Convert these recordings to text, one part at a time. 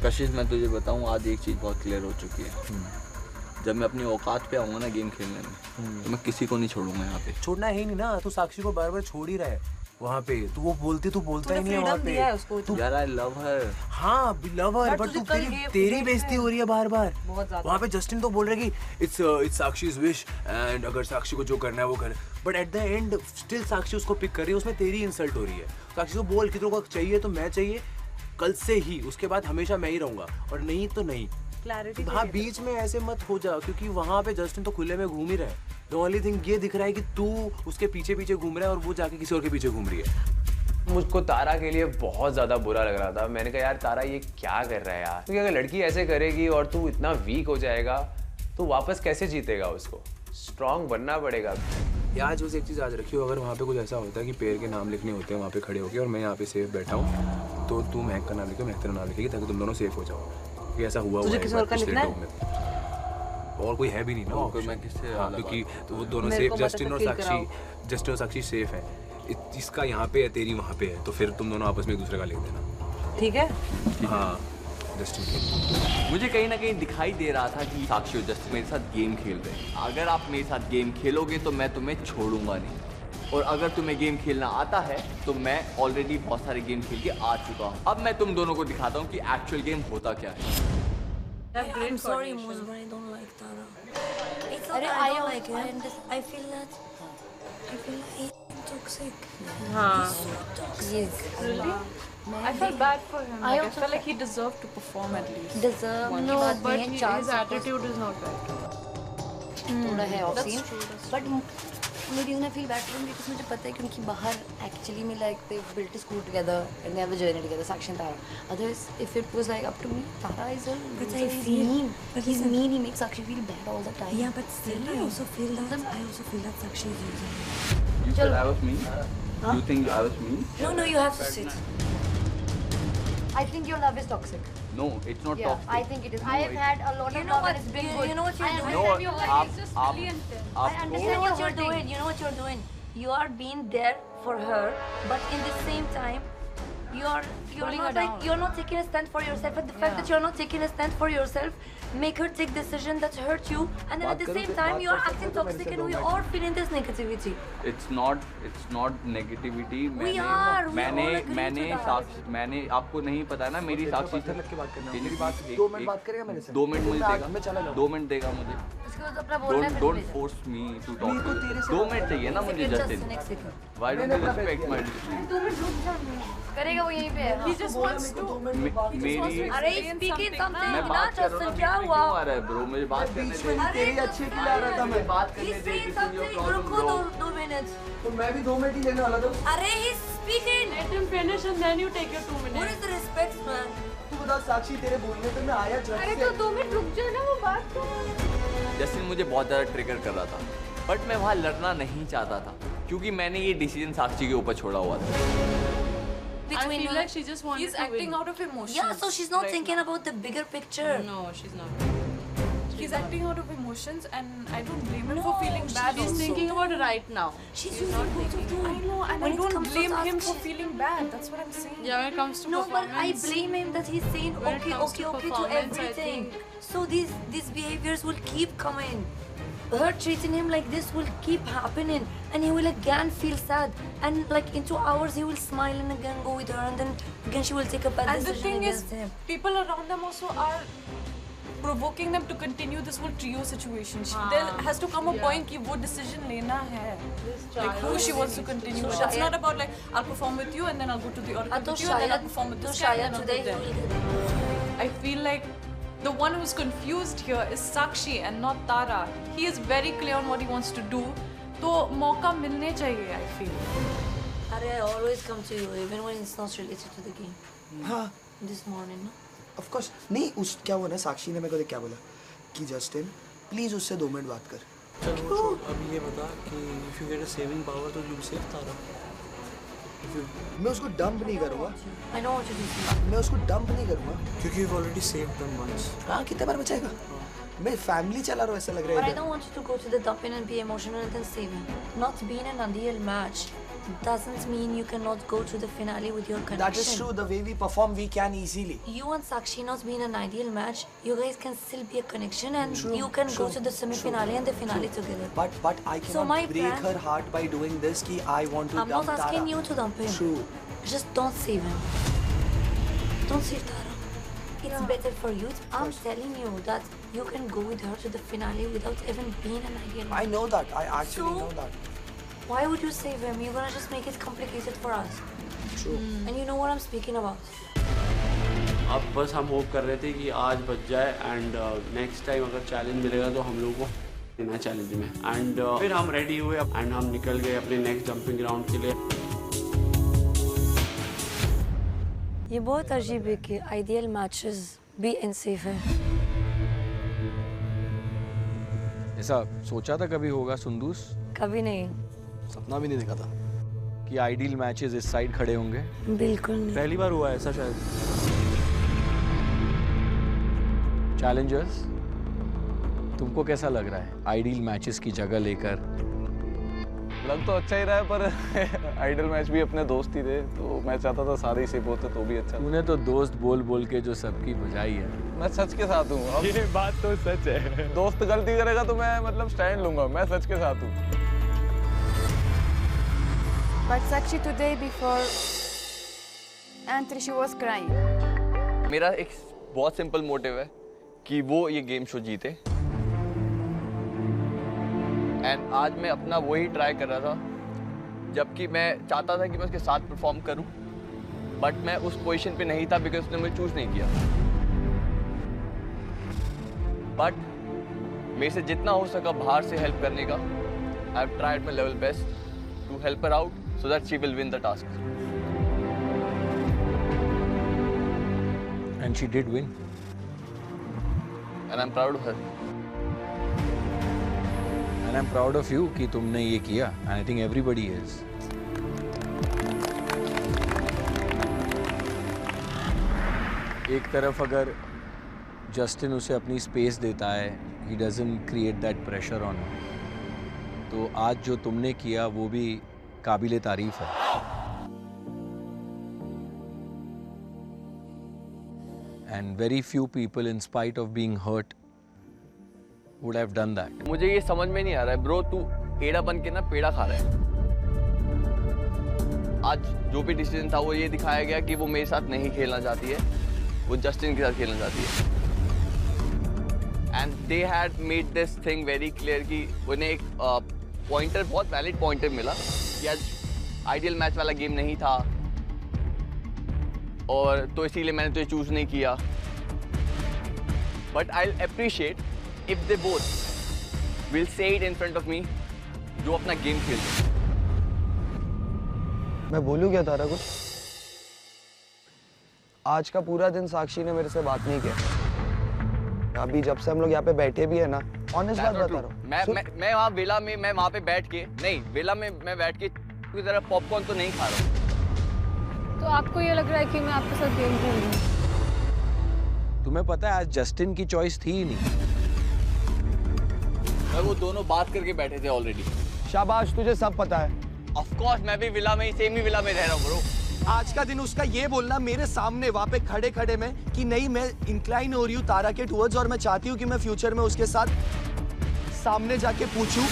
कशिश मैं तुझे बताऊं, आज एक चीज़ बहुत क्लियर हो चुकी है। जब मैं अपनी औकात पे आऊँगा ना गेम खेलने में, तो मैं किसी को नहीं छोड़ूंगा यहाँ पे। छोड़ना है ही नहीं ना, तू साक्षी को बार बार छोड़ ही रहा है वहाँ पे। तू वो बोलती, तू बोलता ही नहीं है वहाँ पे। यार आई लव हर। हाँ लव हर, बट तू तेरी बेइज्जती हो रही है बार बार। वहाँ पे जस्टिन तो बोल रहा है कि इट्स साक्षीज विश एंड अगर साक्षी को जो करना है वो करे, but at the end still Sakshi उसको पिक कर रही है, उसमें तेरी इंसल्ट हो रही है। साक्षी को बोल कि तेरे को चाहिए तो मैं चाहिए कल से ही, उसके बाद हमेशा मैं ही रहूंगा, और नहीं तो नहीं। क्लैरिटी। हाँ बीच में ऐसे मत हो जा, क्योंकि वहाँ पे जस्टिन तो खुले में घूम ही रहा है। द ओनली थिंग ये दिख रहा है कि तू उसके पीछे पीछे घूम रहा है और वो जाके किसी और के पीछे घूम रही है। मुझको तारा के लिए बहुत ज़्यादा बुरा लग रहा था। मैंने कहा यार तारा ये क्या कर रहा है यार, क्योंकि अगर लड़की ऐसे करेगी और तू इतना वीक हो जाएगा तो वापस कैसे जीतेगा, उसको स्ट्रांग बनना पड़ेगा। आज बस एक चीज़ आज रखी हो, अगर वहाँ पे कुछ ऐसा होता है कि पेड़ के नाम लिखने होते हैं वहाँ पे खड़े होके और मैं यहाँ पे सेफ बैठा हूँ, तो तू महक का नाम लिखे, महक तेरा नाम लिखेगी, ताकि तुम दोनों सेफ हो जाओ। क्योंकि ऐसा हुआ किसी और का लिखना है? और कोई है भी नहीं ना, और कोई मैं किससे? हाँ, क्योंकि तो वो दोनों सेफ, जस्टिन और साक्षी सेफ है। इसका यहाँ पे है, तेरी वहाँ पे है, तो फिर तुम दोनों आपस में एक दूसरे का लिख देना, ठीक है? हाँ जस्टिन। मुझे कहीं ना कहीं दिखाई दे रहा था कि साक्षी और जस्टिन मेरे साथ गेम खेल रहे हैं। अगर आप मेरे साथ गेम खेलोगे तो मैं तुम्हें छोड़ूंगा नहीं, और अगर तुम्हें गेम खेलना आता है तो मैं ऑलरेडी बहुत सारे गेम खेल के आ चुका हूँ। अब मैं तुम दोनों को दिखाता हूँ कि एक्चुअल गेम होता क्या है। I'm sorry, Moz, but I don't like Tara. It's okay, I don't like him. I feel that he's toxic. हाँ. He's so toxic. Really? I felt bad for him. I felt like he deserved to perform at least. Deserve? No, but but his attitude is not right. थोड़ा है off That's scene, true. but the reason I feel bad for him because मुझे पता है कि उनकी बाहर actually में like they built a school together and they have a journey together, Sakshi and Tara. Otherwise, if it was like up to me, Tara is a But loser, I he's feel- mean. but He's listen- mean. He makes Sakshi feel bad all the time. Yeah, but still, I also feel that. I also feel that Sakshi is using. You said I was mean? You think I was mean? No, you have to sit. I think your love is toxic. No, it's not Yeah, toxic. I think it is. I have had a lot of love and it's been good. You know what you're doing? No, I आप understand what you're doing. You know what you're doing. You are being there for her, but in the same time, you're not like you're not taking a stand for yourself. And the fact that you're not taking a stand for yourself, make her take decision that hurt you, and then at the same time you are acting toxic, and we are feeling this negativity. It's not negativity. We are. We all agree मैंने to that. साक्षी, मैंने आपको नहीं पता है ना, मेरी साक्षी से लग के बात करना, मेरी मेरी बात बात 2 मिनट बात करेगा मेरे से। 2 मिनट मुझे देगा, मैं चला जाऊँ। 2 मिनट देगा मुझे। उसके बाद अपना बोलना है। Don't force me to talk. 2 minute चाहिए ना मुझे Justin. Why don't you respect my decision? करेगा वो यहीं पे है। He just wants to. मेरी अरे speaking something मैं ना बात कर रहा जस्टिन हूँ, क्या बीच में हुआ? क्यों आ रहा है ब्रो? मुझे बात करने दे। तेरी अच्छे के लिए आ रहा था मैं। बात करने He's they. saying This is your something. problem, रुको bro. 2 minutes. तो मैं भी 2 मिनट ही लेने वाला था। अरे he's speaking. Let him finish and then you take your 2 What minutes. is the respect, man? तू बता साक्षी, तेरे बोलने पे मैं आया जब अरे से। तो 2 मिनट रुक जाओ ना, वो बात करो। जस्टिन मुझे बहुत ज़्यादा ट्रिगर कर रहा था, बट मैं वहाँ लड़ना नहीं चाहता था, क्योंकि मैंने ये डिसीजन साक्षी के ऊपर छोड़ा हुआ था। I feel like she just wanted He's to acting win. out of emotion. Yeah, so she's not thinking about the bigger picture. No, she's not. He's acting out of emotions, and I don't blame him for feeling bad. She's thinking about it right now. She's using both of them. I know, and When I it don't comes to blame him for Sakshi. feeling bad. That's what I'm saying. Yeah, when it comes to No, but I performance. blame him that he's saying When it okay comes to to performance, I everything. think- So these behaviors will keep coming. Her treating him like this will keep happening, and he will again feel sad, and like in 2 hours he will smile and again go with her, and then again she will take a bad And the decision thing is, against him. people around them also are provoking them to continue this whole trio situation. There has to come a point कि वो decision लेना है. Like who she wants to continue with. It's not about like I'll perform with you and then I'll go to the oracle तो with you and then I'll शायद perform with तो this guy and शायद then I'll today go he there. will I feel like the one who's confused here is Sakshi and not Tara. He is very clear on what he wants to do. तो मौका मिलने चाहिए, I feel. Arey, I always come to you even when it's not related to the game. हाँ This morning, no? Of course नहीं, उस क्या हुआ ना, साक्षी ने मेरे को क्या बोला कि जस्टिन प्लीज उससे 2 मिनट बात कर। चलो अब ये बता कि if you get a saving power तो यू सेव तारा। मैं उसको डंप नहीं करूँगा, I know what you're doing. मैं उसको डंप नहीं करूँगा। क्योंकि you already saved them once. हाँ कितने बार बचाएगा? मैं फैमिली चला रहा हूँ ऐसा लग रहा But I है। don't want you to go to the top end and be emotional and then save him. Not being an ideal match. doesn't mean you cannot go to the finale with your connection. That is true. The way we perform, we can easily. You and Sakshi not being an ideal match, you guys can still be a connection, and True, you can true, go to the semi-finale and the finale together. But I cannot my break plan- her heart by doing this. Ki I want to I'm dump not asking Tara. you to dump him. True. Just don't save him. Don't save Tara. It's better for you. I'm telling you that you can go with her to the finale without even being an ideal I match. know that. I actually So- know that. Why would you save him? You're gonna just make it complicated for us. True. And you know what I'm speaking about. अब बस हम hope कर रहे थे कि आज बच जाए एंड नेक्स्ट टाइम अगर चैलेंज मिलेगा तो हम लोगों को देना चैलेंज में एंड फिर हम रेडी हुए एंड हम निकल गए अपने नेक्स्ट जंपिंग ग्राउंड के लिए। ये बहुत अजीब है कि आइडियल मैचेस भी अनसेफ है। ऐसा सोचा था कभी होगा सुंदूस? कभी नहीं, सपना भी नहीं देखा था कि आइडियल मैचेस इस साइड खड़े होंगे। बिल्कुल नहीं। पहली बार हुआ ऐसा शायद। चैलेंजर्स, तुमको कैसा लग रहा है आइडियल मैचेस की जगह लेकर? लग तो अच्छा ही रहा है, पर आइडल मैच भी अपने दोस्त ही थे, तो मैं चाहता था सारे ही सेफ होते तो भी अच्छा। तूने तो दोस्त बोल बोल के जो सबकी बुझाई है। मैं सच के साथ हूँ। अब ये बात तो सच है। दोस्त गलती करेगा तो मैं मतलब स्टैंड लूंगा, मैं सच के साथ हूँ। But Sakshi today before entry she was crying. मेरा एक बहुत सिंपल मोटिव है कि वो ये गेम शो जीते। एंड आज मैं अपना वही ट्राई कर रहा था, जबकि मैं चाहता था कि मैं उसके साथ परफॉर्म करूं, बट मैं उस पोजीशन पे नहीं था बिकॉज उसने मुझे चूज नहीं किया। बट मेरे से जितना हो सका बाहर से हेल्प करने का, I have tried my level best to help her out so that she will win the task. And she did win and I am proud of her. And I am proud of you कि तुमने ये किया, and I think everybody is. एक तरफ अगर Justin उसे अपनी space देता है, he doesn't create that pressure on her, तो आज जो तुमने किया वो भी काबिले तारीफ है। And very few people in spite of being hurt would have done that. मुझे ये समझ में नहीं आ रहा है ब्रो, तू एड़ा बन के ना पेड़ा खा रहा है। आज जो भी डिसीजन था वो ये दिखाया गया कि वो मेरे साथ नहीं खेलना चाहती है, वो जस्टिन के साथ खेलना चाहती है। And they had made this thing very clear कि उन्हें एक पॉइंटर, बहुत वैलिड पॉइंटर मिला कि आज आइडियल मैच वाला गेम नहीं था और तो इसीलिए मैंने तुझे चूज नहीं किया। But I appreciate if they both will say it in front of me, जो अपना गेम खेलते हैं। मैं बोलूँ क्या तारा कुछ? आज का पूरा दिन साक्षी ने मेरे से बात नहीं किया। अभी जब से हम लोग यहाँ पे बैठे भी है ना, ऑनेस्ट बात बता रहा हूँ। मैं वहाँ वेला में, मैं वहाँ पे बैठ के नहीं, वेला में मैं बैठ के की तरह पॉपकॉर्न तो नहीं खा रहा हूँ। तो आपको ये लग रहा है कि मैं आपके साथ गेम खेल रही हूँ? तुम्हें पता है आज जस्टिन की चॉइस थी ही नहीं। वो दोनों बात करके बैठे थे ऑलरेडी। शाबाश, तुझे सब पता है। ऑफ कोर्स मैं भी विला में ही, सेम ही विला में रह रहा हूँ ब्रो। आज का दिन उसका ये बोलना मेरे सामने वहाँ पे खड़े खड़े में कि नहीं मैं इंक्लाइन हो रही हूँ तारा के टुवर्ड्स और मैं चाहती हूँ कि मैं फ्यूचर में उसके साथ सामने जाके पूछूं,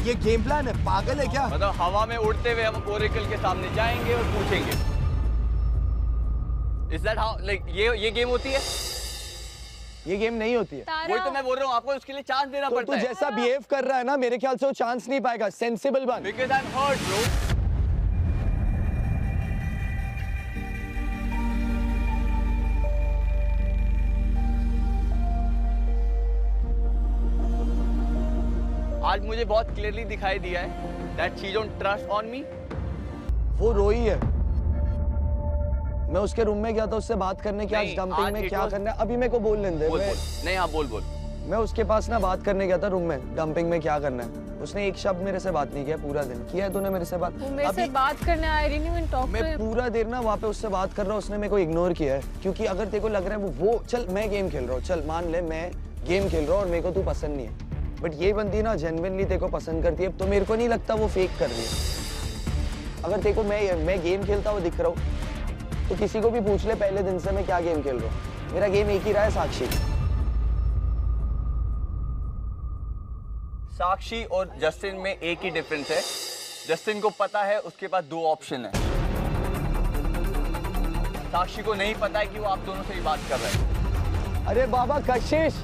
ये गेम प्लान है? पागल है क्या? मतलब हवा में उड़ते हुए हम ओरेकल के सामने जाएंगे और पूछेंगे। Is that how, like, ये गेम होती है? ये गेम नहीं होती है। वही तो मैं बोल रहा हूँ, आपको उसके लिए चांस देना पड़ता है। तू जैसा बिहेव कर रहा है ना, मेरे ख्याल से वो चांस नहीं पाएगा। सेंसिबल बन। Because I'm hurt, bro. आज मुझे बहुत क्लियरली दिखाई दिया है that she don't trust on me. वो रोई है। मैं उसके रूम में गया था उससे बात करने की, आज नहीं, डंपिंग आज में it क्या was- करना है अभी मेरे को बोल लेने दे। बोल। नहीं, हाँ बोल। मैं उसके पास ना बात करने गया था रूम में, डंपिंग में क्या करना है। उसने एक शब्द मेरे से बात नहीं किया पूरा दिन। किया है तूने मेरे से बात? वो मेरे से बात करने आई नहीं, मैं टॉक मैं पूरा देर ना वहाँ पे उससे बात कर रहा हूँ, उसने मेरे को इग्नोर किया है। क्योंकि अगर तेरे को लग रहा है वो चल मैं गेम खेल रहा हूँ, चल मान ले मैं गेम खेल रहा हूँ और मेरे को तू पसंद नहीं है, बट ये बंदी ना जेन्युइनली तेरे को पसंद करती है, तो मेरे को नहीं लगता वो फेक कर रही है। अगर तेरे को मैं गेम खेलता हुआ दिख रहा हूँ तो किसी को भी पूछ ले पहले दिन से मैं क्या गेम खेल रहा हूँ। मेरा गेम एक ही रहा है, साक्षी। साक्षी और जस्टिन में एक ही डिफरेंस है, जस्टिन को पता है उसके पास 2 ऑप्शन है, साक्षी को नहीं पता है कि वो आप दोनों से ही बात कर रहे हैं। अरे बाबा कशिश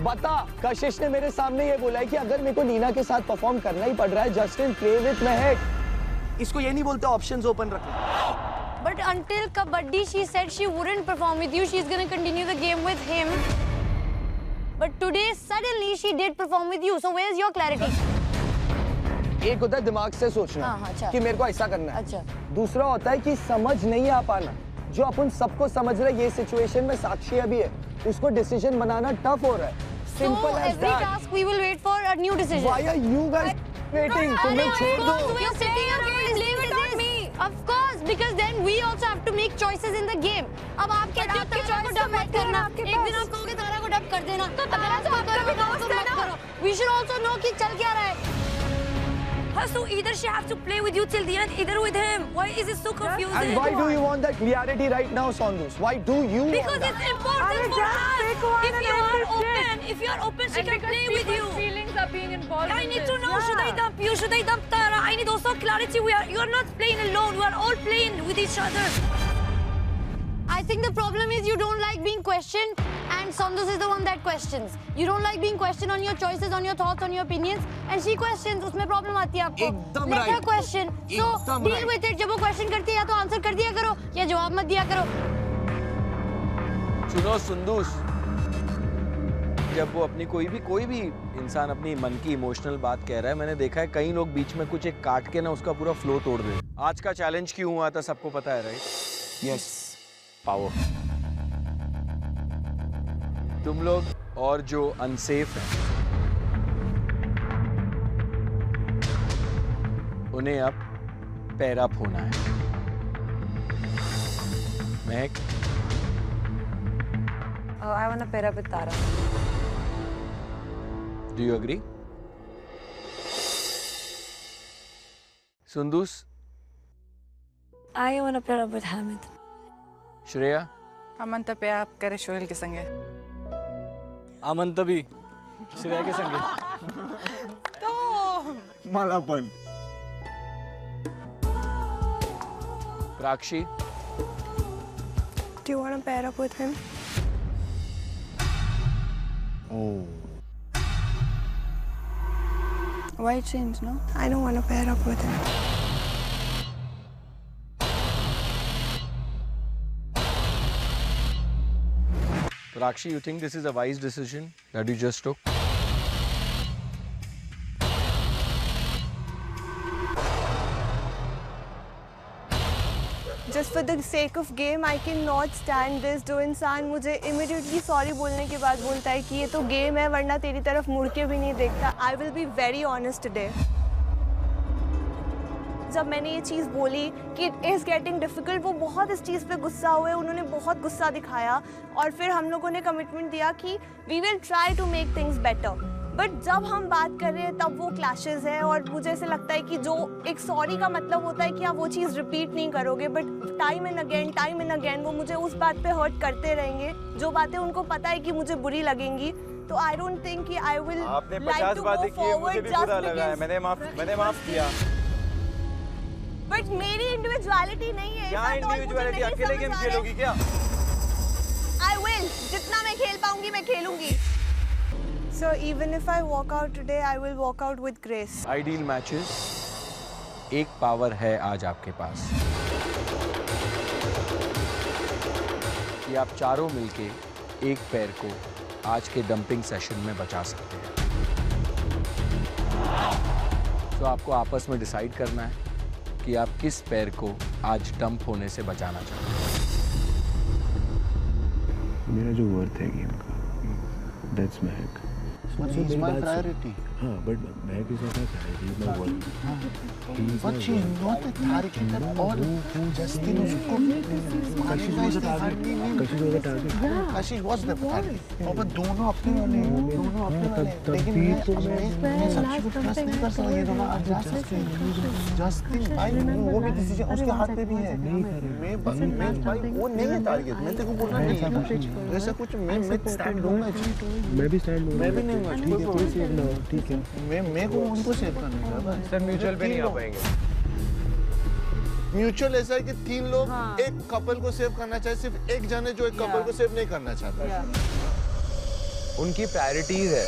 बता, कशिश ने मेरे सामने ये बोला है कि अगर मेरे को नीना के साथ परफॉर्म करना ही पड़ रहा है, जस्टिन प्ले विद महक। इसको ये नहीं बोलते ऑप्शंस ओपन रखना। But until Kabaddi, she said she wouldn't perform with you. She's gonna continue the game with him. But today, suddenly, she did perform with you. So where's your clarity? एक होता है दिमाग से सोचना अच्छा। कि मेरे को ऐसा करना है। अच्छा। दूसरा होता है कि समझ नहीं आ पाना। जो अपन सबको समझ रहे ये सिचुएशन में साक्षी अभी है, उसको डिसीजन बनाना टफ हो रहा है। Simple so as every that. task we will wait for a new decision. Why are you guys waiting? तुम्हें छोड़ दो। You're sitting here and leave it on me. Of course, because then we also have to make choices in the game. अब आप कहते हो कि तारा को dub मत करना, एक दिन आप कहोगे तारा को डब कर देना, तो तारा को करो तो मत करो। We should also know कि चल क्या रहा है। So either she has to play with you till the end, either with him. Why is it so confusing? And why do you want that clarity right now, Sondus? Why do you Because want that? it's important for us. If you are open, she can play with you. Feelings are being involved. I need to know, should I dump you, should I dump Tara? I need also clarity. You are not playing alone. We are all playing with each other. I think the problem is you don't like being questioned, and Sondus is the one that questions. You don't like being questioned on your choices, on your thoughts, on your opinions, and she questions. उसमें problem आती है आपको. एकदम Let her right. question. So एकदम deal right. with it. जब वो question करती है या तो answer कर दिया करो या जवाब मत दिया करो. सुनो सुंदूस, जब वो अपनी कोई भी इंसान अपनी मन की इमोशनल बात कह रहा है, मैंने देखा है कई लोग बीच में कुछ एक काट के ना उसका पूरा फ्लो तोड़ दे। आज का चैलेंज क्यों हुआ था सबको पता है, राइट? Yes. पावर। तुम लोग और जो अनसेफ हैं उन्हें अब पैर अप होना है। महक, I want to pair up with Tara. do you agree? सुंदूस, I want to pair up with Hamid. Shreya, अमंत पे आप करे शोहेल के संगे. अमंत भी श्रेया के संगे. मला पण. प्राक्षी, Do you want to pair up with him? Oh. Why change, no? I don't want to pair up with him. Prakshi, you think this is a wise decision that you just took? Just for the sake of game, I cannot stand this. जो इंसान मुझे immediately sorry बोलने के बाद बोलता है कि ये तो game है वरना तेरी तरफ मुड़ के भी नहीं देखता. I will be very honest today. जब मैंने ये चीज़ बोली कि it is getting difficult, वो बहुत इस चीज़ पे गुस्सा हुए, उन्होंने बहुत गुस्सा दिखाया और फिर हम लोगों ने कमिटमेंट दिया कि we will try to make things better. But जब हम बात कर रहे हैं तब वो क्लैशेस है और मुझे ऐसे लगता है कि जो एक सॉरी का मतलब होता है कि आप वो चीज़ रिपीट नहीं करोगे, बट टाइम एंड अगेन वो मुझे उस बात पे हर्ट करते रहेंगे जो बातें उनको पता है कि मुझे बुरी लगेंगी. तो आई डोंट थिंक कि I will like to go forward just because मैंने माफ किया. बट मेरी इंडिविजुअलिटी नहीं है. क्या इंडिविजुअलिटी? अकेले गेम खेलोगी क्या? आई विल, जितना मैं खेल पाऊंगी मैं खेलूंगी. So even if I walk out today, I will walk out with grace. Ideal matches, एक पावर है आज आपके पास कि आप चारों मिलके एक पैर को आज के डंपिंग सेशन में बचा सकते हैं. तो आपको आपस में डिसाइड करना है कि आप किस पैर को आज डंप होने से बचाना चाहते हैं. मेरा जो वर्थ है गेम का, that's Mahak. He's my priority. हाँ, but Mahak is not my priority. My worth. But she not a target at all. Justin उसको Kashish was the target. Kashish was the target. और दोनों अपने वाले लेकिन मैं साक्षी को ट्रस्ट नहीं कर सकता, ये दोनों जा सकते हैं। जस्टिन भाई वो भी डिसीजन उसके हाथ में भी है। मैं भाई वो नहीं है टारगेट, मैं तेरे को बोलना नहीं है ऐसा कुछ। मैं स्टैंड लूंगा, मैं भी स्टैंड लूंगा। मैं भी नहीं लूंगा, ठीक है, सेव लो, ठीक है। मैं को उनको सेव करना है बस। सर म्यूचुअल पे नहीं आ पाएंगे। म्यूचुअल ऐसा है कि 3 लोग एक कपल को सेव करना चाहे, सिर्फ एक जन है जो एक कपल को सेव नहीं करना चाहता। उनकी प्रायोरिटीज है,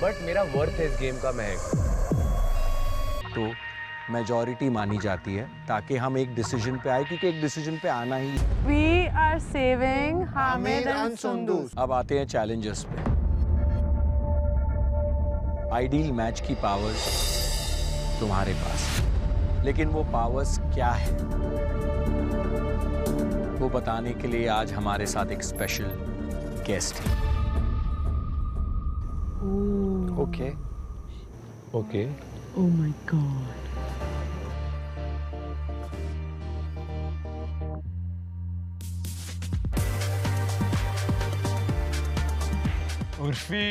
बट मेरा वर्थ है इस गेम का महक। तो मेजॉरिटी मानी जाती है ताकि हम एक डिसीजन पे आए, क्योंकि एक डिसीजन पे आना ही। We are saving Hamid and Sundus. अब आते हैं चैलेंजर्स पे। आइडियल मैच की पावर्स तुम्हारे पास, लेकिन वो पावर्स क्या है वो बताने के लिए आज हमारे साथ एक स्पेशल गेस्ट है। Okay okay. Oh my God. Urfi.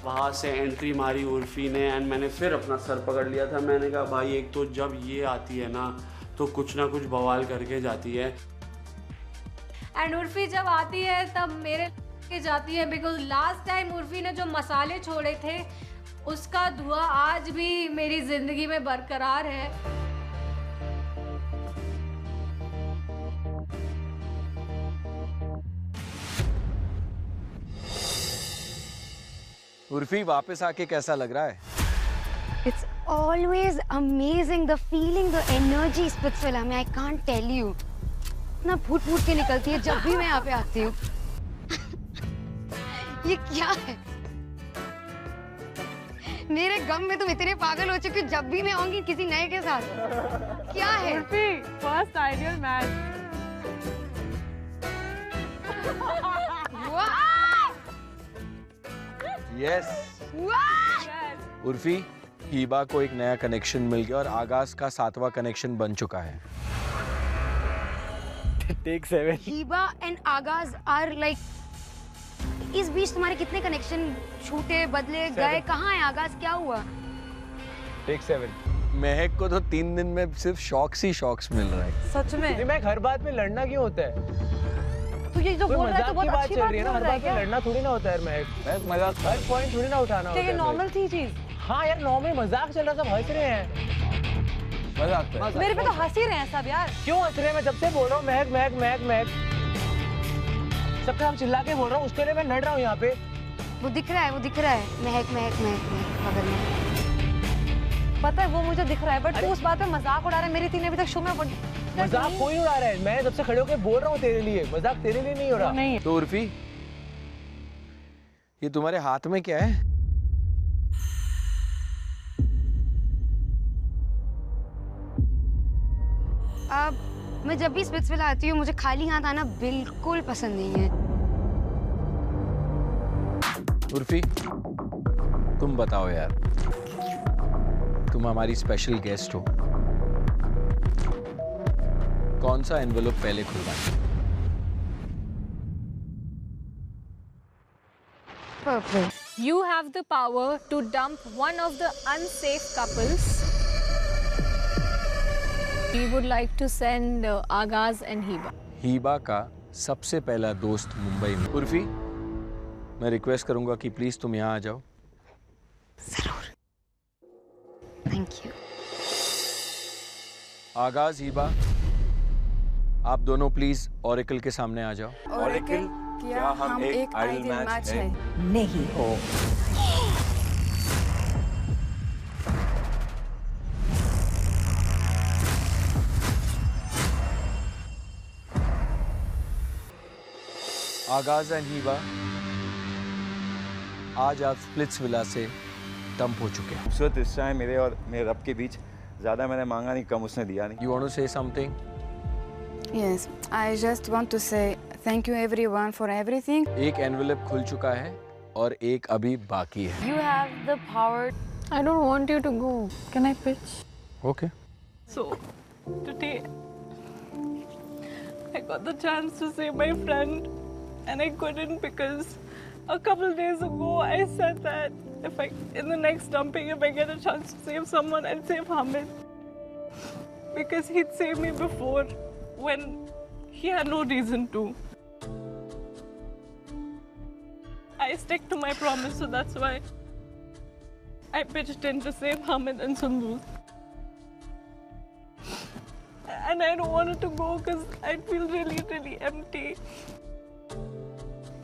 वहाँ से एंट्री मारी उर्फी ने एंड मैंने फिर अपना सर पकड़ लिया था। मैंने कहा भाई एक तो जब ये आती है ना तो कुछ ना कुछ बवाल करके जाती है। एंड उर्फी जब आती है तब मेरे के जाती है, बिकॉज लास्ट टाइम उर्फी ने जो मसाले छोड़े थे उसका धुआं आज भी मेरी जिंदगी में बरकरार है। उर्फी वापस आके कैसा लग रहा है? It's always amazing the feeling, the energy Splitsvilla में, I can't tell you. इतना फूट के निकलती है जब भी मैं यहाँ पे आती हूँ। ये क्या है? मेरे गम में तुम इतने पागल हो चुके हो जब भी मैं आऊंगी किसी नए के साथ। क्या है? Urfi, first ideal match. Yes. Urfi, Heeba को एक नया कनेक्शन मिल गया और आगाज का 7वां कनेक्शन बन चुका है। टेक 7। हीबा एंड आगाज आर लाइक, इस बीच तुम्हारे कितने कनेक्शन छूटे, बदले, गए? कहाँ है आगाज? क्या हुआ? टेक 7। महक को तो 3 दिन में सिर्फ शॉक्स ही शॉक्स मिल रहा है। सच में? मैं हर बात में लड़ना क्यों होता है? तो ये जो बोल रहा है तो बहुत अच्छी बात है ना, हर बात में लड़ना थोड़ी ना होता है महक। मजाक, हर पॉइंट थोड़ी ना उठाना होता है। ये नॉर्मल थी चीज। हाँ यार, नॉर्मल मजाक चल रहा, सब हंस रहे हैं। मजाक मेरे पे तो हंस ही रहे हैं सब यार। क्यों हंस रहे हैं? मैं जब से बोल रहा हूँ महक महक महक महक, सबके हम चिल्ला के बोल रहा हूँ, उसके लिए मैं लड़ रहा हूँ यहाँ पे। वो दिख रहा है, वो दिख रहा है, महक महक महक महक बगल में। पता है वो मुझे दिख रहा है, बट तू उस बात पे मजाक उड़ा रहा है। मेरी 3 अभी तक शो में मजाक कोई उड़ा रहा है, मैं सबसे खड़े होकर बोल रहा हूँ तेरे लिए, मजाक तेरे लिए नहीं हो रहा। नहीं। तो उर्फी, ये तुम्हारे हाथ में क्या है? अब मैं जब भी स्प्लिट्सविला आती हूँ मुझे खाली हाथ आना बिल्कुल पसंद नहीं है। उर्फी, तुम बताओ यार, तुम हमारी स्पेशल गेस्ट हो, कौन सा एनवेलप पहले खुलवाएं? Purple. You have the power to dump one of the unsafe couples. We would like to send Agaz and Hiba. Heba का सबसे पहला दोस्त मुंबई में। उर्फी, मैं रिक्वेस्ट करूंगा कि प्लीज तुम यहाँ आ जाओ। जरूर। Thank you. आगाज, हीबा, आप दोनों प्लीज ऑरेकल के सामने आ जाओ। ऑरेकल, क्या हम एक आइडियल मैच है? नहीं। आगाज एंड हीबा, आज आप स्प्लिट्सविला से डंप हो चुके हैं। खूबसूरत रिश्ता है मेरे और मेरे रब के बीच, ज्यादा मैंने मांगा नहीं, कम उसने दिया नहीं। You want to say something? Yes, I just want to say thank you everyone for everything. एक एनवेलप खुल चुका है और एक अभी बाकी है. You have the power. I don't want you to go. Can I pitch? Okay. So, today I got the chance to save my friend and I couldn't because a couple days ago I said that in the next dumping, if I get a chance to save someone, I'd save Hamid. Because he'd saved me before when he had no reason to. I stick to my promise, so that's why I pitched in to save Hamid and Sundus. And I don't want it to go because I feel really, really empty.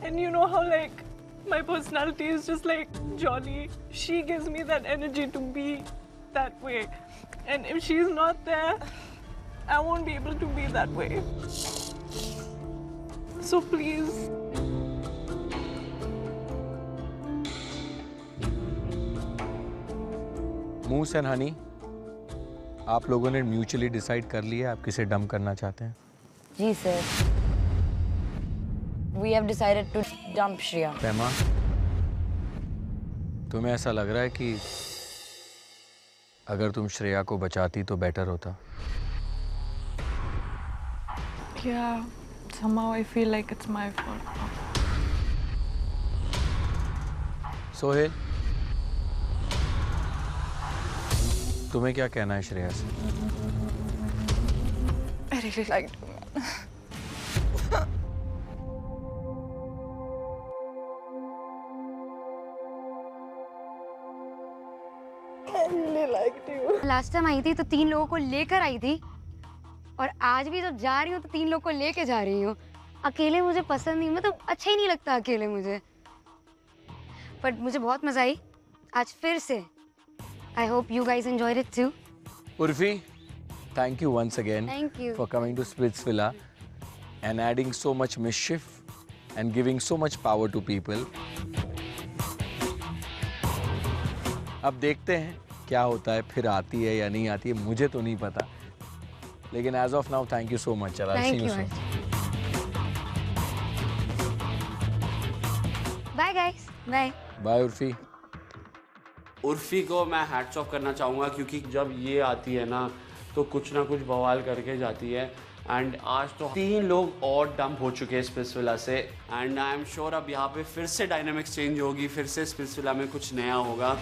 And you know how like my personality is just like jolly. She gives me that energy to be that way. And if she's not there, I won't be able to be that way. So please. Moose and Honey, आप लोगों ने mutually decide कर लिया आप किसे dump करना चाहते हैं? जी sir, we have decided to dump Shreya. Faima, तुम्हें ऐसा लग रहा है कि अगर तुम श्रेया को बचाती तो बेटर होता? Yeah, somehow I feel like it's my fault. Sohail, तुम्हें क्या कहना है श्रेया से? I really liked him. I really liked you. Last time I थी तो 3 लोगों को लेकर आई थी और आज भी जब जा रही हूँ तो 3 लोगों को लेके जा रही हूँ. अकेले मुझे पसंद नहीं, मतलब अच्छा ही नहीं लगता अकेले मुझे. बट मुझे बहुत मजा आई आज फिर से. I hope you guys enjoyed it too. Urfi, thank you once again Thank you. for coming to Splitsvilla and adding so much mischief and giving so much power to people. अब देखते हैं क्या होता है, फिर आती है या नहीं आती है, मुझे तो नहीं पता. लेकिन as of now, thank you so much. Thank you. Bye guys. Bye. Bye Urfi. Urfi को मैं हैट्स ऑफ करना चाहूँगा क्योंकि जब ये आती है ना तो कुछ ना कुछ बवाल करके जाती है. एंड आज तो 3 लोग और डंप हो चुके हैं स्प्लिट्सविला से एंड आई एम श्योर अब यहाँ पे फिर से डायनामिक्स चेंज होगी, फिर से स्प्लिट्सविला में कुछ नया होगा.